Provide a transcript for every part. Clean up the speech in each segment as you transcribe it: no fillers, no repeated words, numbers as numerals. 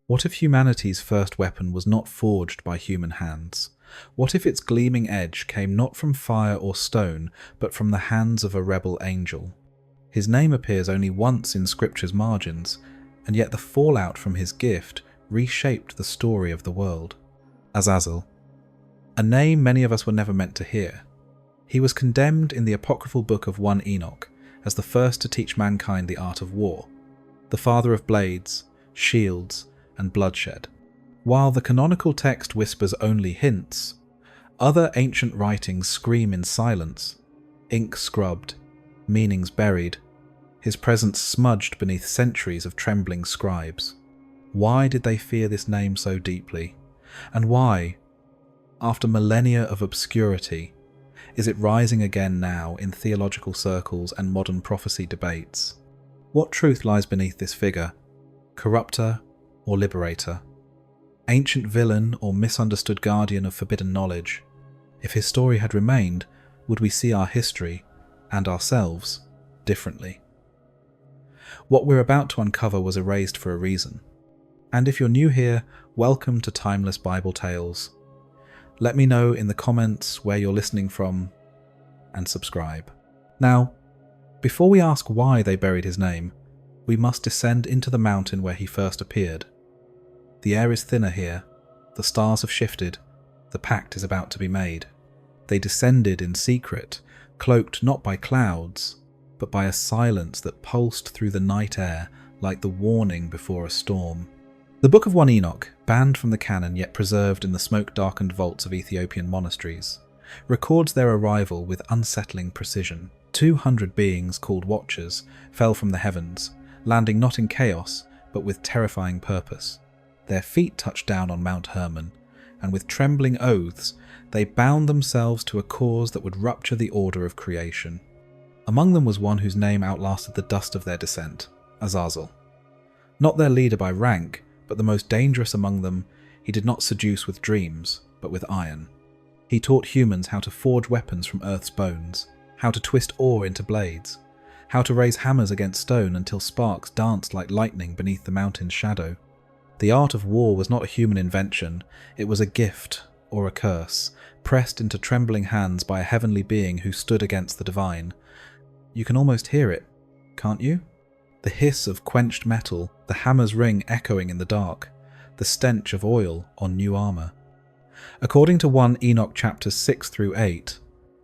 What if humanity's first weapon was not forged by human hands? What if its gleaming edge came not from fire or stone, but from the hands of a rebel angel? His name appears only once in Scripture's margins, and yet the fallout from his gift reshaped the story of the world. Azazel. A name many of us were never meant to hear. He was condemned in the apocryphal Book of Enoch as the first to teach mankind the art of war, the father of blades, shields, and bloodshed. While the canonical text whispers only hints, other ancient writings scream in silence, ink scrubbed, meanings buried, his presence smudged beneath centuries of trembling scribes. Why did they fear this name so deeply? And why, after millennia of obscurity, is it rising again now in theological circles and modern prophecy debates? What truth lies beneath this figure? Corrupter or liberator? Ancient villain or misunderstood guardian of forbidden knowledge? If his story had remained, would we see our history and ourselves differently? What we're about to uncover was erased for a reason. And if you're new here, welcome to Timeless Bible Tales. Let me know in the comments where you're listening from, and subscribe. Now, before we ask why they buried his name, we must descend into the mountain where he first appeared. The air is thinner here, the stars have shifted, the pact is about to be made. They descended in secret, cloaked not by clouds, but by a silence that pulsed through the night air like the warning before a storm. The Book of Enoch, banned from the canon yet preserved in the smoke-darkened vaults of Ethiopian monasteries, records their arrival with unsettling precision. 200 beings called Watchers fell from the heavens, landing not in chaos, but with terrifying purpose. Their feet touched down on Mount Hermon, and with trembling oaths, they bound themselves to a cause that would rupture the order of creation. Among them was one whose name outlasted the dust of their descent, Azazel. Not their leader by rank, but the most dangerous among them, he did not seduce with dreams, but with iron. He taught humans how to forge weapons from earth's bones, how to twist ore into blades, how to raise hammers against stone until sparks danced like lightning beneath the mountain's shadow. The art of war was not a human invention, it was a gift, or a curse, pressed into trembling hands by a heavenly being who stood against the divine. You can almost hear it, can't you? The hiss of quenched metal, the hammer's ring echoing in the dark, the stench of oil on new armour. According to 1 Enoch chapters 6 through 8,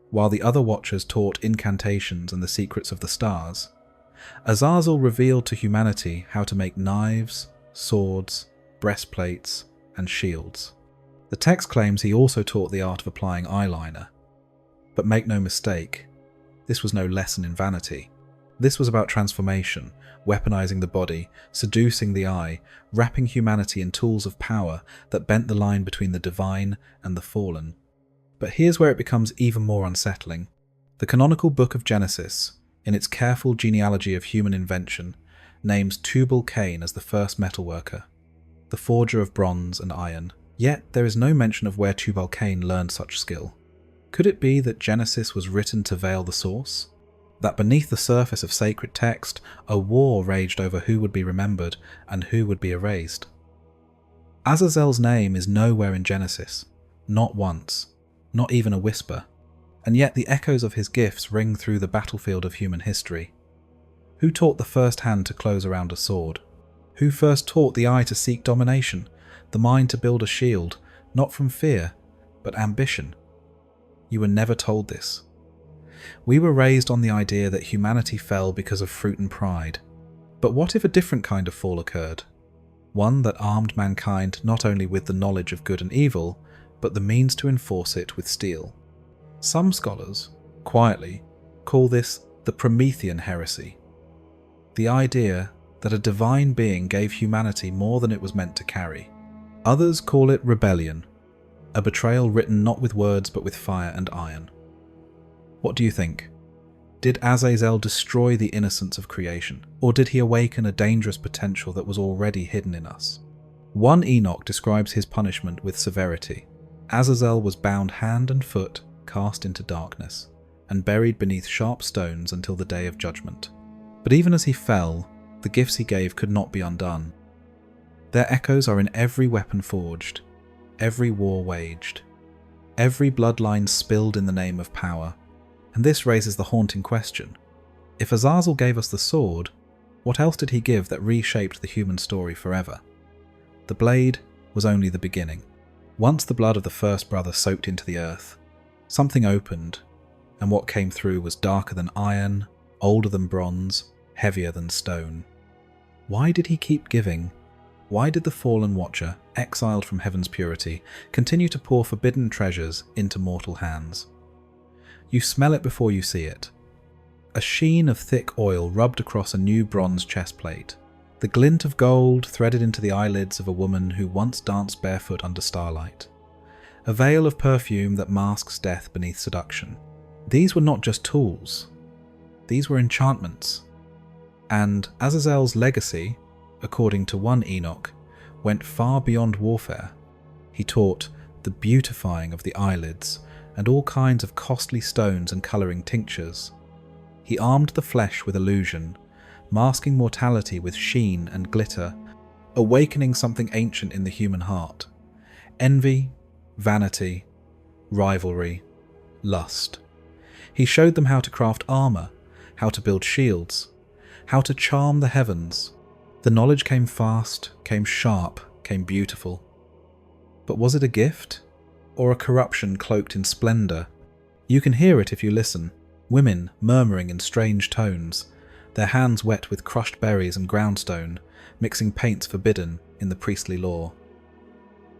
while the other Watchers taught incantations and the secrets of the stars, Azazel revealed to humanity how to make knives, swords, breastplates, and shields. The text claims he also taught the art of applying eyeliner. But make no mistake, this was no lesson in vanity. This was about transformation, weaponizing the body, seducing the eye, wrapping humanity in tools of power that bent the line between the divine and the fallen. But here's where it becomes even more unsettling. The canonical Book of Genesis, in its careful genealogy of human invention, names Tubal-Cain as the first metalworker, the forger of bronze and iron. Yet there is no mention of where Tubal-Cain learned such skill. Could it be that Genesis was written to veil the source? That beneath the surface of sacred text, a war raged over who would be remembered and who would be erased? Azazel's name is nowhere in Genesis, not once, not even a whisper, and yet the echoes of his gifts ring through the battlefield of human history. Who taught the first hand to close around a sword? Who first taught the eye to seek domination, the mind to build a shield, not from fear, but ambition? You were never told this. We were raised on the idea that humanity fell because of fruit and pride. But what if a different kind of fall occurred? One that armed mankind not only with the knowledge of good and evil, but the means to enforce it with steel. Some scholars, quietly, call this the Promethean heresy. The idea that a divine being gave humanity more than it was meant to carry. Others call it rebellion, a betrayal written not with words but with fire and iron. What do you think? Did Azazel destroy the innocence of creation, or did he awaken a dangerous potential that was already hidden in us? 1 Enoch describes his punishment with severity. Azazel was bound hand and foot, cast into darkness, and buried beneath sharp stones until the day of judgment. But even as he fell, the gifts he gave could not be undone. Their echoes are in every weapon forged, every war waged, every bloodline spilled in the name of power. And this raises the haunting question. If Azazel gave us the sword, what else did he give that reshaped the human story forever? The blade was only the beginning. Once the blood of the first brother soaked into the earth, something opened, and what came through was darker than iron, older than bronze, heavier than stone. Why did he keep giving? Why did the fallen watcher, exiled from heaven's purity, continue to pour forbidden treasures into mortal hands? You smell it before you see it. A sheen of thick oil rubbed across a new bronze chestplate. The glint of gold threaded into the eyelids of a woman who once danced barefoot under starlight. A veil of perfume that masks death beneath seduction. These were not just tools. These were enchantments. And Azazel's legacy, according to one Enoch, went far beyond warfare. He taught the beautifying of the eyelids and all kinds of costly stones and colouring tinctures. He armed the flesh with illusion, masking mortality with sheen and glitter, awakening something ancient in the human heart. Envy, vanity, rivalry, lust. He showed them how to craft armour, how to build shields, how to charm the heavens. The knowledge came fast, came sharp, came beautiful. But was it a gift, or a corruption cloaked in splendour? You can hear it if you listen. Women murmuring in strange tones, their hands wet with crushed berries and groundstone, mixing paints forbidden in the priestly law.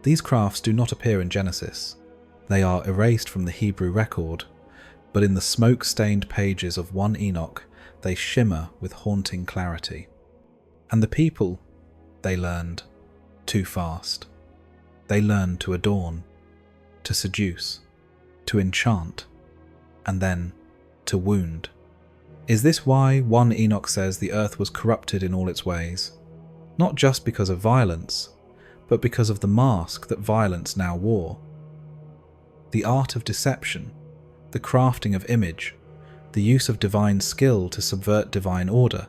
These crafts do not appear in Genesis. They are erased from the Hebrew record, but in the smoke-stained pages of one Enoch, they shimmer with haunting clarity. And the people, they learned too fast. They learned to adorn, to seduce, to enchant, and then to wound. Is this why one Enoch says the earth was corrupted in all its ways? Not just because of violence, but because of the mask that violence now wore. The art of deception, the crafting of image, the use of divine skill to subvert divine order.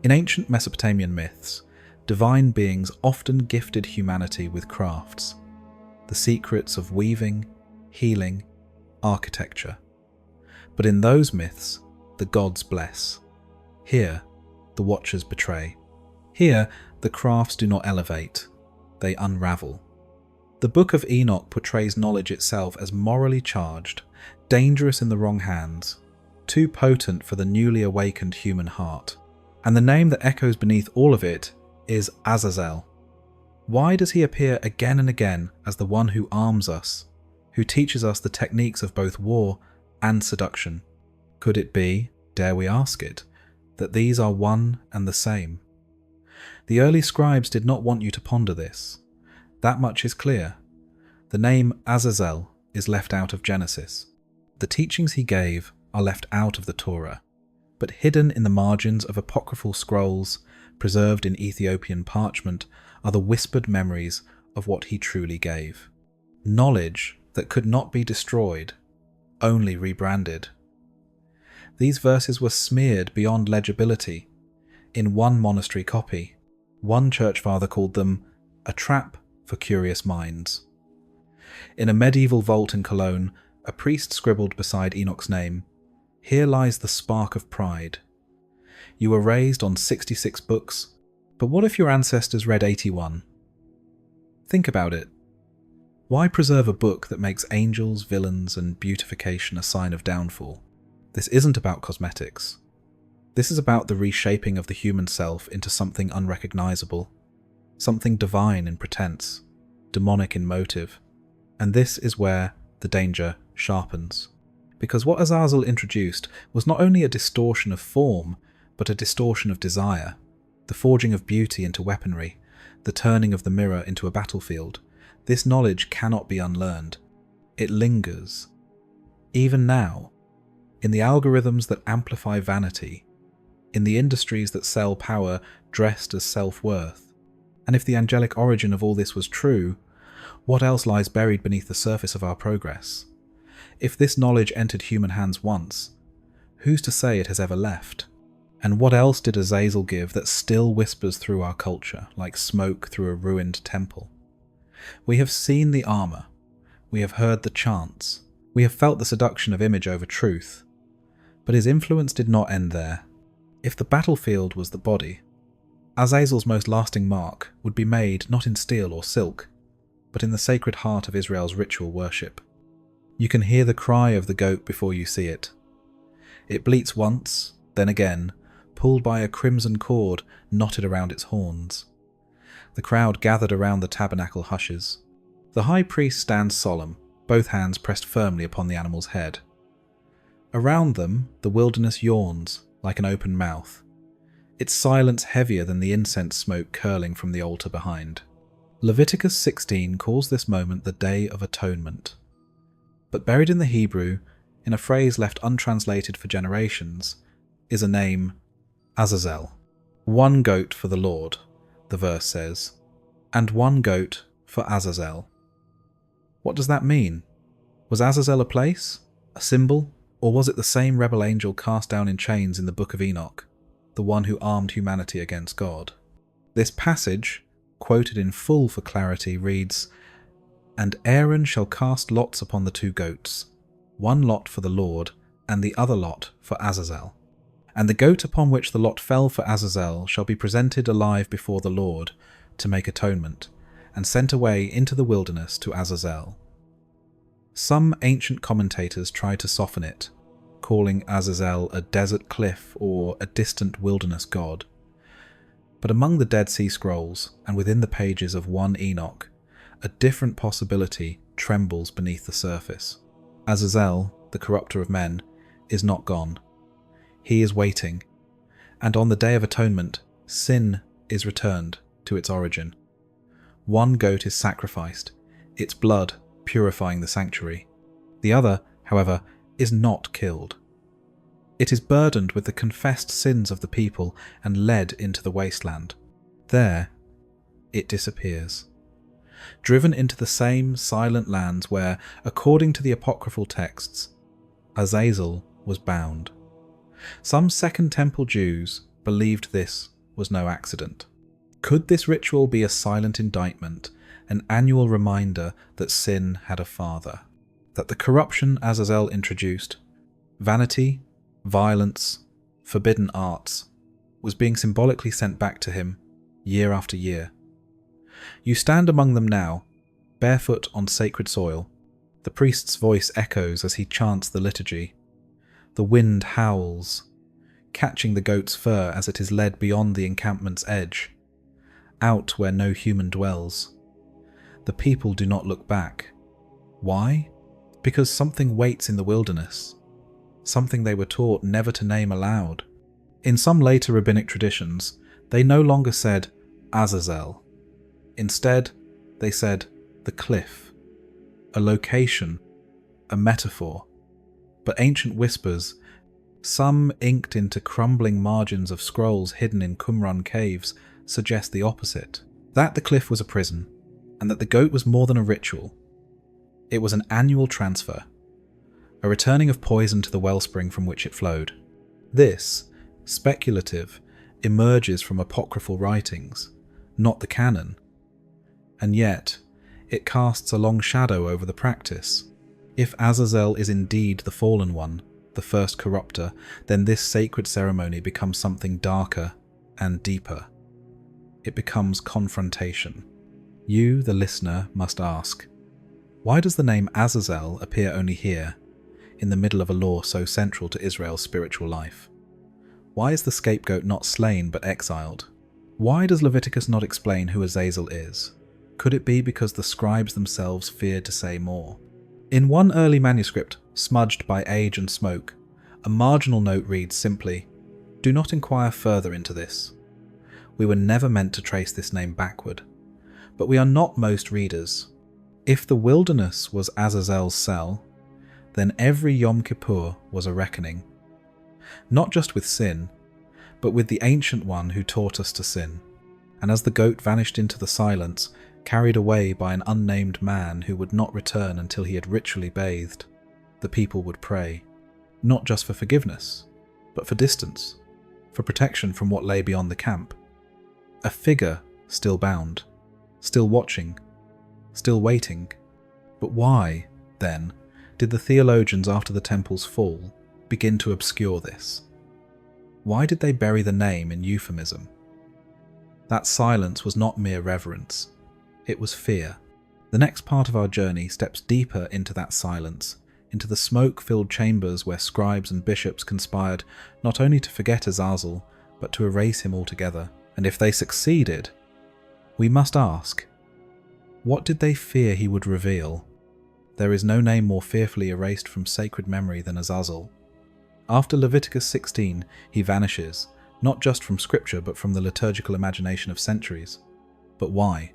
In ancient Mesopotamian myths, divine beings often gifted humanity with crafts, the secrets of weaving, healing, architecture. But in those myths, the gods bless. Here, the watchers betray. Here, the crafts do not elevate, they unravel. The Book of Enoch portrays knowledge itself as morally charged, dangerous in the wrong hands, too potent for the newly awakened human heart. And the name that echoes beneath all of it is Azazel. Why does he appear again and again as the one who arms us, who teaches us the techniques of both war and seduction? Could it be, dare we ask it, that these are one and the same? The early scribes did not want you to ponder this. That much is clear. The name Azazel is left out of Genesis. The teachings he gave are left out of the Torah, but hidden in the margins of apocryphal scrolls preserved in Ethiopian parchment are the whispered memories of what he truly gave. Knowledge that could not be destroyed, only rebranded. These verses were smeared beyond legibility. In one monastery copy, one church father called them a trap for curious minds. In a medieval vault in Cologne, a priest scribbled beside Enoch's name, "Here lies the spark of pride. You were raised on 66 books, but what if your ancestors read 81? Think about it. Why preserve a book that makes angels, villains, and beautification a sign of downfall? This isn't about cosmetics. This is about the reshaping of the human self into something unrecognizable, something divine in pretense, demonic in motive. And this is where the danger sharpens. Because what Azazel introduced was not only a distortion of form, but a distortion of desire, the forging of beauty into weaponry, the turning of the mirror into a battlefield. This knowledge cannot be unlearned. It lingers. Even now, in the algorithms that amplify vanity, in the industries that sell power dressed as self-worth. And if the angelic origin of all this was true, what else lies buried beneath the surface of our progress? If this knowledge entered human hands once, who's to say it has ever left? And what else did Azazel give that still whispers through our culture, like smoke through a ruined temple? We have seen the armour, we have heard the chants, we have felt the seduction of image over truth, but his influence did not end there. If the battlefield was the body, Azazel's most lasting mark would be made not in steel or silk, but in the sacred heart of Israel's ritual worship. You can hear the cry of the goat before you see it. It bleats once, then again, pulled by a crimson cord knotted around its horns. The crowd gathered around the tabernacle hushes. The high priest stands solemn, both hands pressed firmly upon the animal's head. Around them, the wilderness yawns like an open mouth, its silence heavier than the incense smoke curling from the altar behind. Leviticus 16 calls this moment the Day of Atonement. But buried in the Hebrew, in a phrase left untranslated for generations, is a name, Azazel. One goat for the Lord, the verse says, and one goat for Azazel. What does that mean? Was Azazel a place, a symbol, or was it the same rebel angel cast down in chains in the Book of Enoch, the one who armed humanity against God? This passage, quoted in full for clarity, reads, "And Aaron shall cast lots upon the two goats, one lot for the Lord, and the other lot for Azazel. And the goat upon which the lot fell for Azazel shall be presented alive before the Lord to make atonement, and sent away into the wilderness to Azazel." Some ancient commentators try to soften it, calling Azazel a desert cliff or a distant wilderness god. But among the Dead Sea Scrolls, and within the pages of 1 Enoch, a different possibility trembles beneath the surface. Azazel, the corrupter of men, is not gone. He is waiting, and on the Day of Atonement, sin is returned to its origin. One goat is sacrificed, its blood purifying the sanctuary. The other, however, is not killed. It is burdened with the confessed sins of the people and led into the wasteland. There, it disappears, driven into the same silent lands where, according to the apocryphal texts, Azazel was bound. Some Second Temple Jews believed this was no accident. Could this ritual be a silent indictment, an annual reminder that sin had a father? That the corruption Azazel introduced, vanity, violence, forbidden arts, was being symbolically sent back to him year after year. You stand among them now, barefoot on sacred soil. The priest's voice echoes as he chants the liturgy. The wind howls, catching the goat's fur as it is led beyond the encampment's edge, out where no human dwells. The people do not look back. Why? Because something waits in the wilderness, something they were taught never to name aloud. In some later rabbinic traditions, they no longer said Azazel. Instead, they said the cliff, a location, a metaphor. But ancient whispers, some inked into crumbling margins of scrolls hidden in Qumran caves, suggest the opposite. That the cliff was a prison, and that the goat was more than a ritual. It was an annual transfer, a returning of poison to the wellspring from which it flowed. This, speculative, emerges from apocryphal writings, not the canon. And yet, it casts a long shadow over the practice. If Azazel is indeed the fallen one, the first corrupter, then this sacred ceremony becomes something darker and deeper. It becomes confrontation. You, the listener, must ask, why does the name Azazel appear only here, in the middle of a law so central to Israel's spiritual life? Why is the scapegoat not slain but exiled? Why does Leviticus not explain who Azazel is? Could it be because the scribes themselves feared to say more? In one early manuscript, smudged by age and smoke, a marginal note reads simply, "Do not inquire further into this. We were never meant to trace this name backward." But we are not most readers. If the wilderness was Azazel's cell, then every Yom Kippur was a reckoning. Not just with sin, but with the Ancient One who taught us to sin. And as the goat vanished into the silence, carried away by an unnamed man who would not return until he had ritually bathed, the people would pray, not just for forgiveness, but for distance, for protection from what lay beyond the camp. A figure still bound, still watching, still waiting. But why, then, did the theologians after the temple's fall begin to obscure this? Why did they bury the name in euphemism? That silence was not mere reverence, it was fear. The next part of our journey steps deeper into that silence, into the smoke-filled chambers where scribes and bishops conspired not only to forget Azazel, but to erase him altogether. And if they succeeded, we must ask, what did they fear he would reveal? There is no name more fearfully erased from sacred memory than Azazel. After Leviticus 16, he vanishes, not just from scripture but from the liturgical imagination of centuries. But why?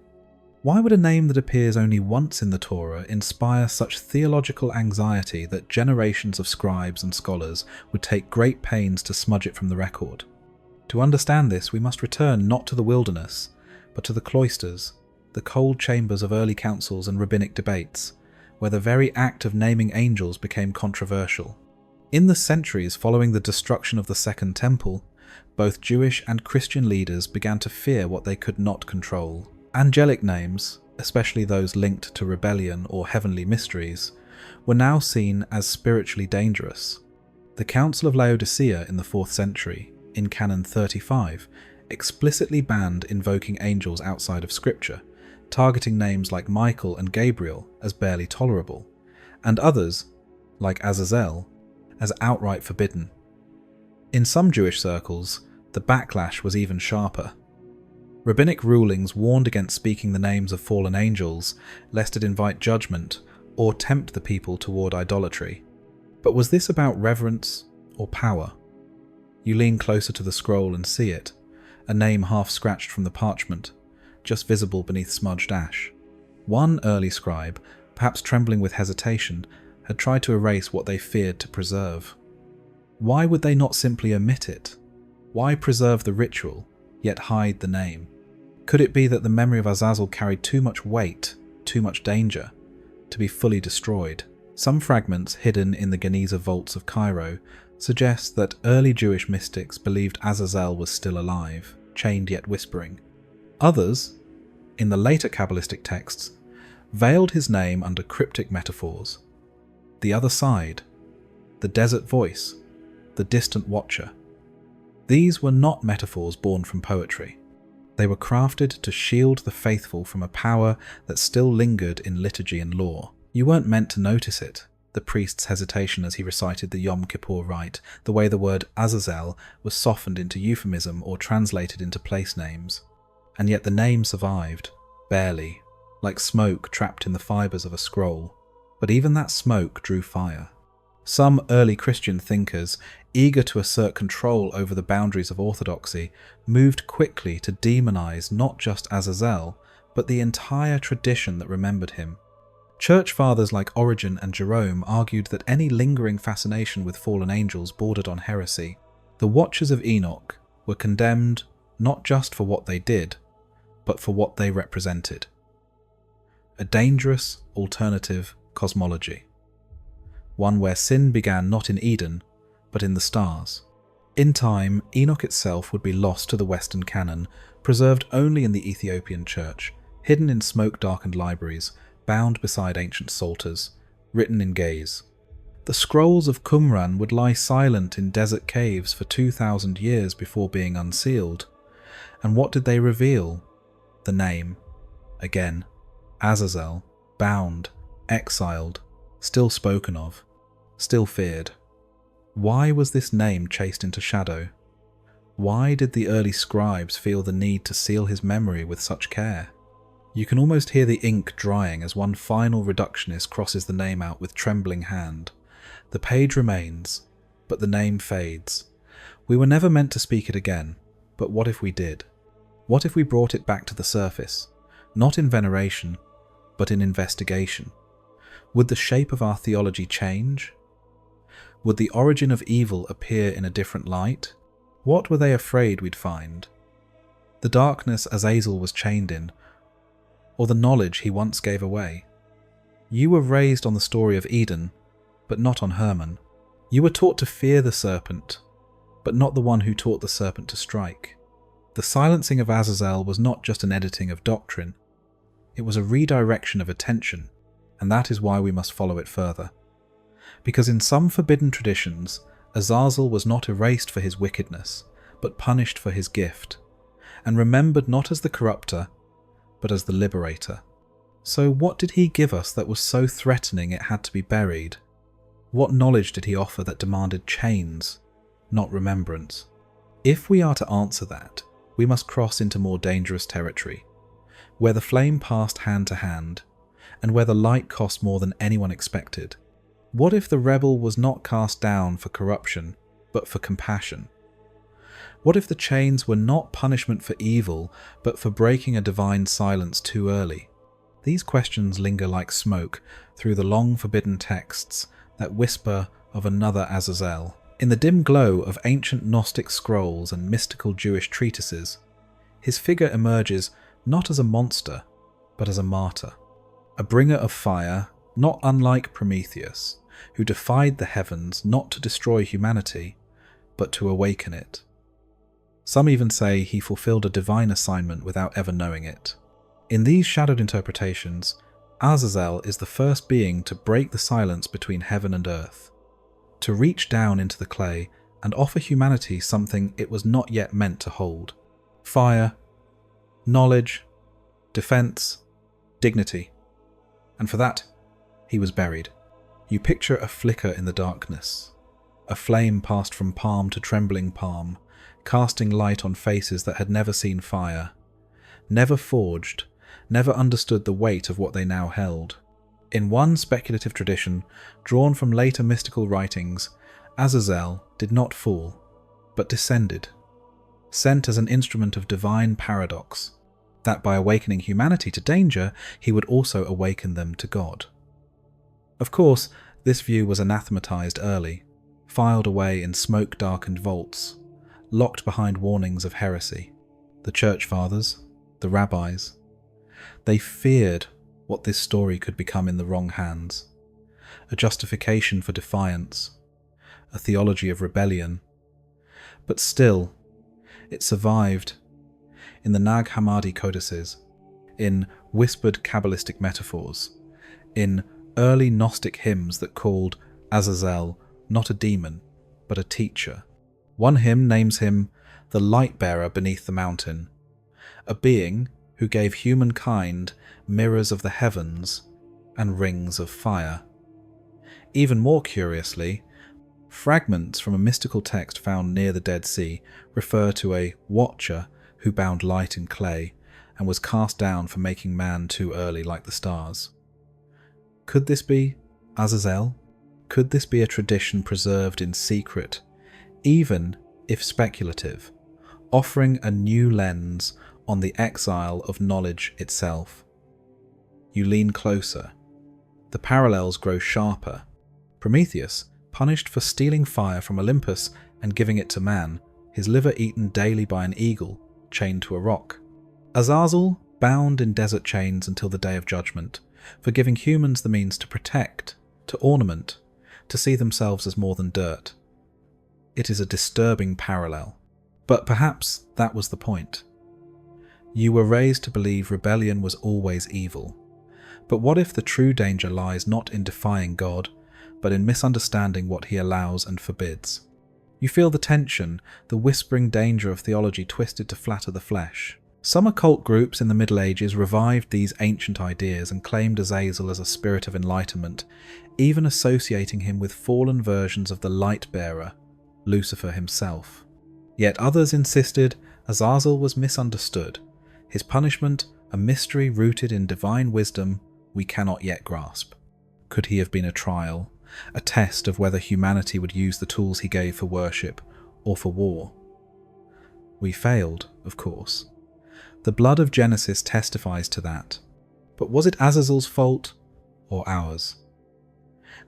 Why would a name that appears only once in the Torah inspire such theological anxiety that generations of scribes and scholars would take great pains to smudge it from the record? To understand this, we must return not to the wilderness, but to the cloisters, the cold chambers of early councils and rabbinic debates, where the very act of naming angels became controversial. In the centuries following the destruction of the Second Temple, both Jewish and Christian leaders began to fear what they could not control. Angelic names, especially those linked to rebellion or heavenly mysteries, were now seen as spiritually dangerous. The Council of Laodicea in the 4th century, in Canon 35, explicitly banned invoking angels outside of Scripture, targeting names like Michael and Gabriel as barely tolerable, and others, like Azazel, as outright forbidden. In some Jewish circles, the backlash was even sharper. Rabbinic rulings warned against speaking the names of fallen angels, lest it invite judgment or tempt the people toward idolatry. But was this about reverence or power? You lean closer to the scroll and see it, a name half scratched from the parchment, just visible beneath smudged ash. One early scribe, perhaps trembling with hesitation, had tried to erase what they feared to preserve. Why would they not simply omit it? Why preserve the ritual, yet hide the name? Could it be that the memory of Azazel carried too much weight, too much danger, to be fully destroyed? Some fragments hidden in the Geniza vaults of Cairo suggest that early Jewish mystics believed Azazel was still alive, chained yet whispering. Others, in the later Kabbalistic texts, veiled his name under cryptic metaphors. The other side, the desert voice, the distant watcher. These were not metaphors born from poetry. They were crafted to shield the faithful from a power that still lingered in liturgy and law. You weren't meant to notice it, the priest's hesitation as he recited the Yom Kippur rite, the way the word Azazel was softened into euphemism or translated into place names. And yet the name survived, barely, like smoke trapped in the fibres of a scroll. But even that smoke drew fire. Some early Christian thinkers, eager to assert control over the boundaries of orthodoxy, moved quickly to demonize not just Azazel, but the entire tradition that remembered him. Church fathers like Origen and Jerome argued that any lingering fascination with fallen angels bordered on heresy. The Watchers of Enoch were condemned not just for what they did, but for what they represented. A dangerous alternative cosmology. One where sin began not in Eden, but in the stars. In time, Enoch itself would be lost to the Western canon, preserved only in the Ethiopian church, hidden in smoke-darkened libraries, bound beside ancient psalters, written in gaze. The scrolls of Qumran would lie silent in desert caves for 2,000 years before being unsealed. And what did they reveal? The name. Again, Azazel, bound, exiled, still spoken of, still feared. Why was this name chased into shadow? Why did the early scribes feel the need to seal his memory with such care? You can almost hear the ink drying as one final reductionist crosses the name out with trembling hand. The page remains, but the name fades. We were never meant to speak it again, but what if we did? What if we brought it back to the surface, not in veneration, but in investigation? Would the shape of our theology change? Would the origin of evil appear in a different light? What were they afraid we'd find? The darkness Azazel was chained in, or the knowledge he once gave away? You were raised on the story of Eden, but not on Hermon. You were taught to fear the serpent, but not the one who taught the serpent to strike. The silencing of Azazel was not just an editing of doctrine, it was a redirection of attention, and that is why we must follow it further. Because in some forbidden traditions, Azazel was not erased for his wickedness, but punished for his gift, and remembered not as the corrupter, but as the liberator. So what did he give us that was so threatening it had to be buried? What knowledge did he offer that demanded chains, not remembrance? If we are to answer that, we must cross into more dangerous territory, where the flame passed hand to hand, and where the light cost more than anyone expected. What if the rebel was not cast down for corruption, but for compassion? What if the chains were not punishment for evil, but for breaking a divine silence too early? These questions linger like smoke through the long forbidden texts that whisper of another Azazel. In the dim glow of ancient Gnostic scrolls and mystical Jewish treatises, his figure emerges not as a monster, but as a martyr, a bringer of fire, not unlike Prometheus, who defied the heavens not to destroy humanity, but to awaken it. Some even say he fulfilled a divine assignment without ever knowing it. In these shadowed interpretations, Azazel is the first being to break the silence between heaven and earth, to reach down into the clay and offer humanity something it was not yet meant to hold: fire, knowledge, defense, dignity. And for that, he was buried. You picture a flicker in the darkness, a flame passed from palm to trembling palm, casting light on faces that had never seen fire, never forged, never understood the weight of what they now held. In one speculative tradition, drawn from later mystical writings, Azazel did not fall, but descended, sent as an instrument of divine paradox, that by awakening humanity to danger, he would also awaken them to God. Of course, this view was anathematized early, filed away in smoke-darkened vaults, locked behind warnings of heresy. The church fathers, the rabbis, they feared what this story could become in the wrong hands: a justification for defiance, a theology of rebellion. But still, it survived in the Nag Hammadi codices, in whispered Kabbalistic metaphors, in early Gnostic hymns that called Azazel not a demon, but a teacher. One hymn names him the light-bearer beneath the mountain, a being who gave humankind mirrors of the heavens and rings of fire. Even more curiously, fragments from a mystical text found near the Dead Sea refer to a watcher who bound light in clay and was cast down for making man too early like the stars. Could this be Azazel? Could this be a tradition preserved in secret, even if speculative, offering a new lens on the exile of knowledge itself? You lean closer. The parallels grow sharper. Prometheus, punished for stealing fire from Olympus and giving it to man, his liver eaten daily by an eagle, chained to a rock. Azazel, bound in desert chains until the day of judgment, for giving humans the means to protect, to ornament, to see themselves as more than dirt. It is a disturbing parallel, but perhaps that was the point. You were raised to believe rebellion was always evil. But what if the true danger lies not in defying God, but in misunderstanding what he allows and forbids? You feel the tension, the whispering danger of theology twisted to flatter the flesh. Some occult groups in the Middle Ages revived these ancient ideas and claimed Azazel as a spirit of enlightenment, even associating him with fallen versions of the light-bearer, Lucifer himself. Yet others insisted Azazel was misunderstood, his punishment a mystery rooted in divine wisdom we cannot yet grasp. Could he have been a trial, a test of whether humanity would use the tools he gave for worship or for war? We failed, of course. The blood of Genesis testifies to that. But was it Azazel's fault or ours?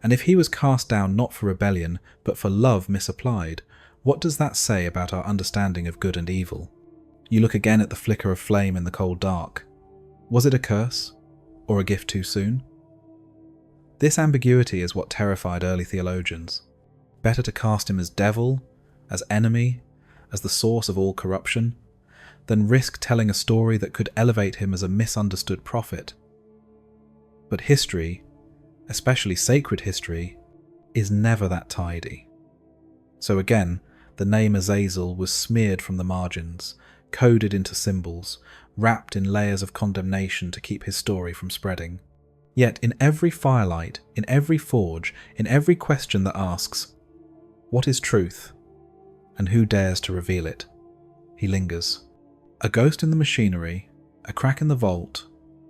And if he was cast down not for rebellion, but for love misapplied, what does that say about our understanding of good and evil? You look again at the flicker of flame in the cold dark. Was it a curse, or a gift too soon? This ambiguity is what terrified early theologians. Better to cast him as devil, as enemy, as the source of all corruption, than risk telling a story that could elevate him as a misunderstood prophet. But history, especially sacred history, is never that tidy. So again, the name Azazel was smeared from the margins, coded into symbols, wrapped in layers of condemnation to keep his story from spreading. Yet in every firelight, in every forge, in every question that asks, what is truth, and who dares to reveal it, he lingers. A ghost in the machinery, a crack in the vault,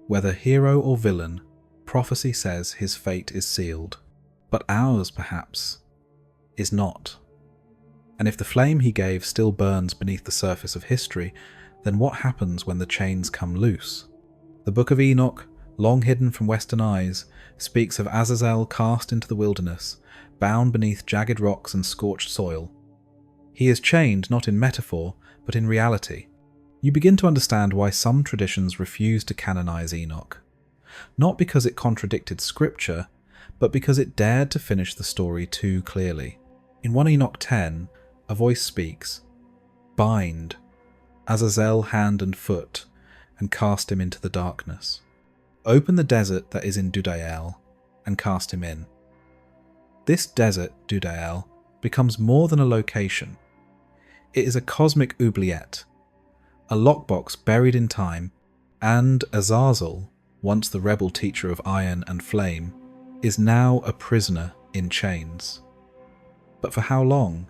whether hero or villain, prophecy says his fate is sealed. But ours, perhaps, is not. And if the flame he gave still burns beneath the surface of history, then what happens when the chains come loose? The Book of Enoch, long hidden from Western eyes, speaks of Azazel cast into the wilderness, bound beneath jagged rocks and scorched soil. He is chained not in metaphor, but in reality. You begin to understand why some traditions refuse to canonize Enoch. Not because it contradicted scripture, but because it dared to finish the story too clearly. In 1 Enoch 10, a voice speaks, "Bind Azazel hand and foot, and cast him into the darkness. Open the desert that is in Dudael, and cast him in." This desert, Dudael, becomes more than a location. It is a cosmic oubliette, a lockbox buried in time, and Azazel, once the rebel teacher of iron and flame, is now a prisoner in chains. But for how long?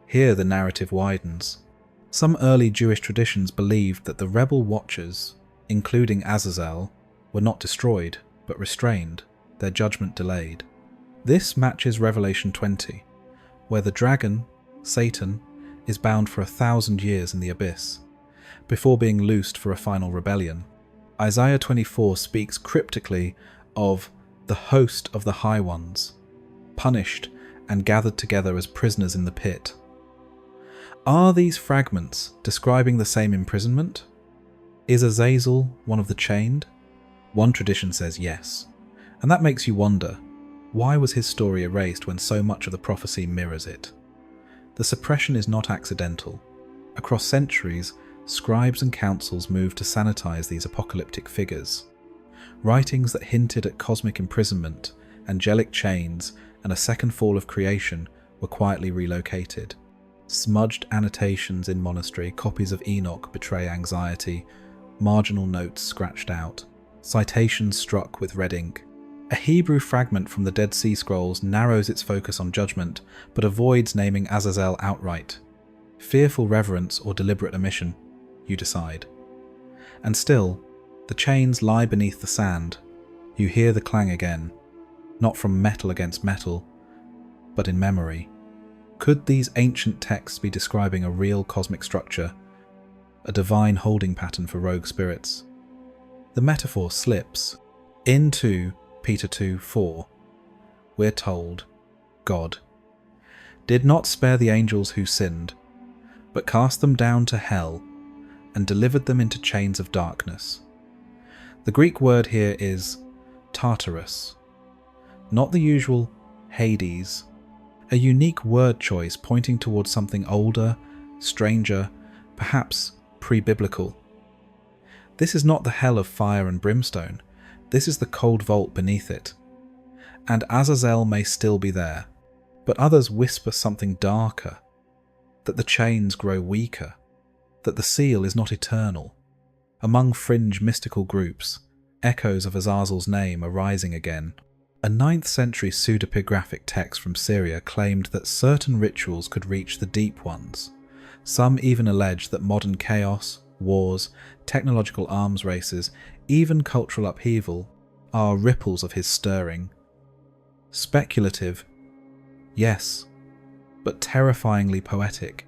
Here the narrative widens. Some early Jewish traditions believed that the rebel watchers, including Azazel, were not destroyed, but restrained, their judgment delayed. This matches Revelation 20, where the dragon, Satan, is bound for 1,000 years in the abyss, before being loosed for a final rebellion. Isaiah 24 speaks cryptically of the host of the high ones, punished and gathered together as prisoners in the pit. Are these fragments describing the same imprisonment? Is Azazel one of the chained? One tradition says yes, and that makes you wonder, why was his story erased when so much of the prophecy mirrors it? The suppression is not accidental. Across centuries, scribes and councils moved to sanitize these apocalyptic figures. Writings that hinted at cosmic imprisonment, angelic chains, and a second fall of creation were quietly relocated. Smudged annotations in monastery copies of Enoch betray anxiety, marginal notes scratched out, citations struck with red ink. A Hebrew fragment from the Dead Sea Scrolls narrows its focus on judgment, but avoids naming Azazel outright. Fearful reverence or deliberate omission, you decide. And still, the chains lie beneath the sand. You hear the clang again, not from metal against metal, but in memory. Could these ancient texts be describing a real cosmic structure, a divine holding pattern for rogue spirits? The metaphor slips. Into Peter 2:4, we're told, God did not spare the angels who sinned, but cast them down to hell and delivered them into chains of darkness. The Greek word here is Tartarus, not the usual Hades, a unique word choice pointing towards something older, stranger, perhaps pre-biblical. This is not the hell of fire and brimstone, this is the cold vault beneath it. And Azazel may still be there, but others whisper something darker, that the chains grow weaker, that the seal is not eternal. Among fringe mystical groups, echoes of Azazel's name are rising again. A 9th century pseudepigraphic text from Syria claimed that certain rituals could reach the deep ones. Some even allege that modern chaos, wars, technological arms races, even cultural upheaval are ripples of his stirring. Speculative, yes, but terrifyingly poetic.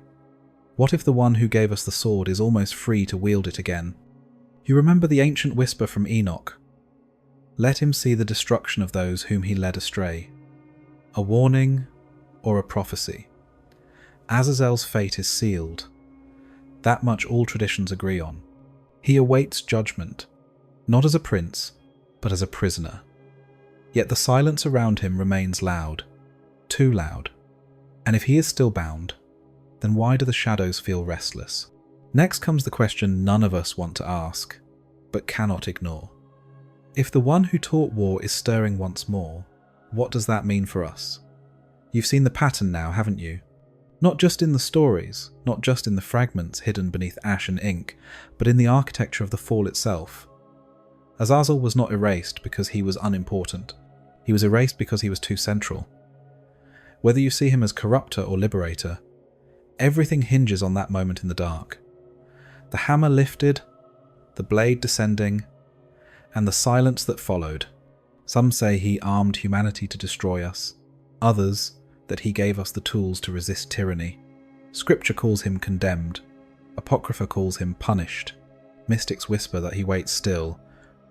What if the one who gave us the sword is almost free to wield it again? You remember the ancient whisper from Enoch, "Let him see the destruction of those whom he led astray." A warning or a prophecy? Azazel's fate is sealed. That much all traditions agree on. He awaits judgment, not as a prince, but as a prisoner. Yet the silence around him remains loud, too loud. And if he is still bound, then why do the shadows feel restless? Next comes the question none of us want to ask, but cannot ignore. If the one who taught war is stirring once more, what does that mean for us? You've seen the pattern now, haven't you? Not just in the stories, not just in the fragments hidden beneath ash and ink, but in the architecture of the fall itself. Azazel was not erased because he was unimportant. He was erased because he was too central. Whether you see him as corrupter or liberator, everything hinges on that moment in the dark. The hammer lifted, the blade descending, and the silence that followed. Some say he armed humanity to destroy us, others that he gave us the tools to resist tyranny. Scripture calls him condemned, Apocrypha calls him punished, mystics whisper that he waits still,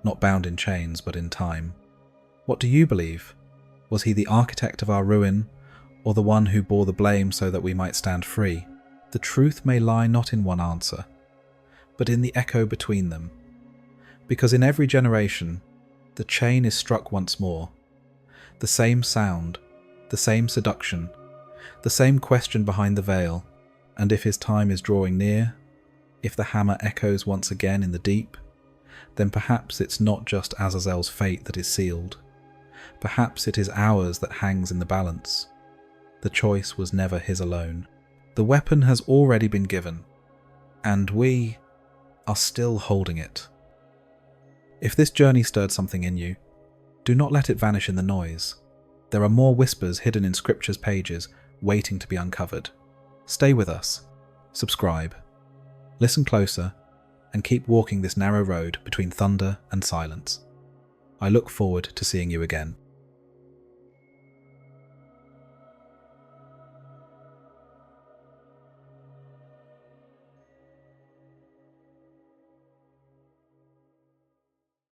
not bound in chains but in time. What do you believe? Was he the architect of our ruin, or the one who bore the blame so that we might stand free? The truth may lie not in one answer, but in the echo between them. Because in every generation, the chain is struck once more. The same sound, the same seduction, the same question behind the veil, and if his time is drawing near, if the hammer echoes once again in the deep, then perhaps it's not just Azazel's fate that is sealed. Perhaps it is ours that hangs in the balance. The choice was never his alone. The weapon has already been given, and we are still holding it. If this journey stirred something in you, do not let it vanish in the noise. There are more whispers hidden in Scripture's pages waiting to be uncovered. Stay with us, subscribe, listen closer, and keep walking this narrow road between thunder and silence. I look forward to seeing you again.